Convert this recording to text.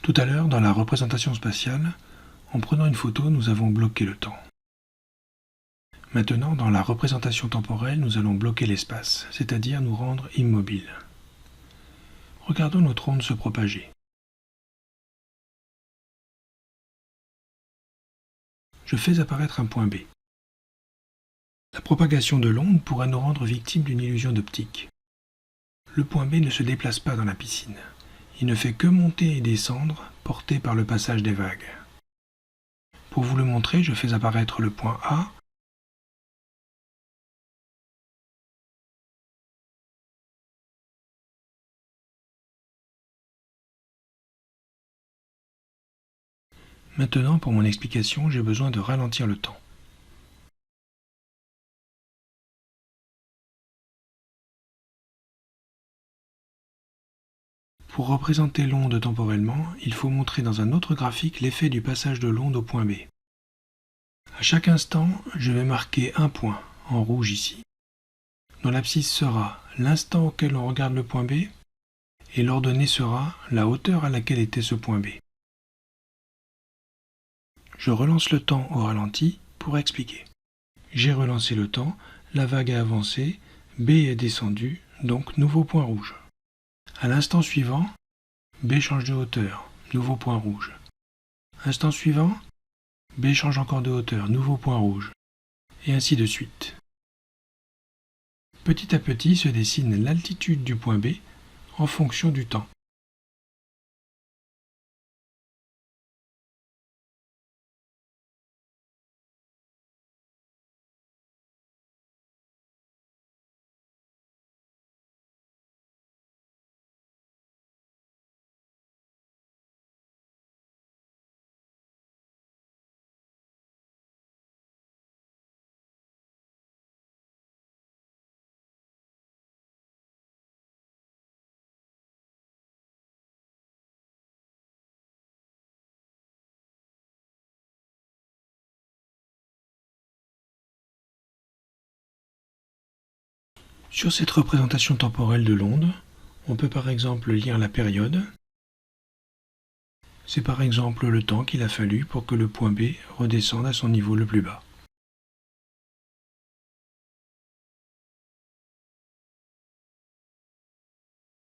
Tout à l'heure, dans la représentation spatiale, en prenant une photo, nous avons bloqué le temps. Maintenant, dans la représentation temporelle, nous allons bloquer l'espace, c'est-à-dire nous rendre immobiles. Regardons notre onde se propager. Je fais apparaître un point B. La propagation de l'onde pourrait nous rendre victimes d'une illusion d'optique. Le point B ne se déplace pas dans la piscine. Il ne fait que monter et descendre, porté par le passage des vagues. Pour vous le montrer, je fais apparaître le point A. Maintenant, pour mon explication, j'ai besoin de ralentir le temps. Pour représenter l'onde temporellement, il faut montrer dans un autre graphique l'effet du passage de l'onde au point B. À chaque instant, je vais marquer un point, en rouge ici, dont l'abscisse sera l'instant auquel on regarde le point B, et l'ordonnée sera la hauteur à laquelle était ce point B. Je relance le temps au ralenti pour expliquer. J'ai relancé le temps, la vague a avancé, B est descendu, donc nouveau point rouge. À l'instant suivant, B change de hauteur, nouveau point rouge. Instant suivant, B change encore de hauteur, nouveau point rouge. Et ainsi de suite. Petit à petit se dessine l'altitude du point B en fonction du temps. Sur cette représentation temporelle de l'onde, on peut par exemple lire la période. C'est par exemple le temps qu'il a fallu pour que le point B redescende à son niveau le plus bas.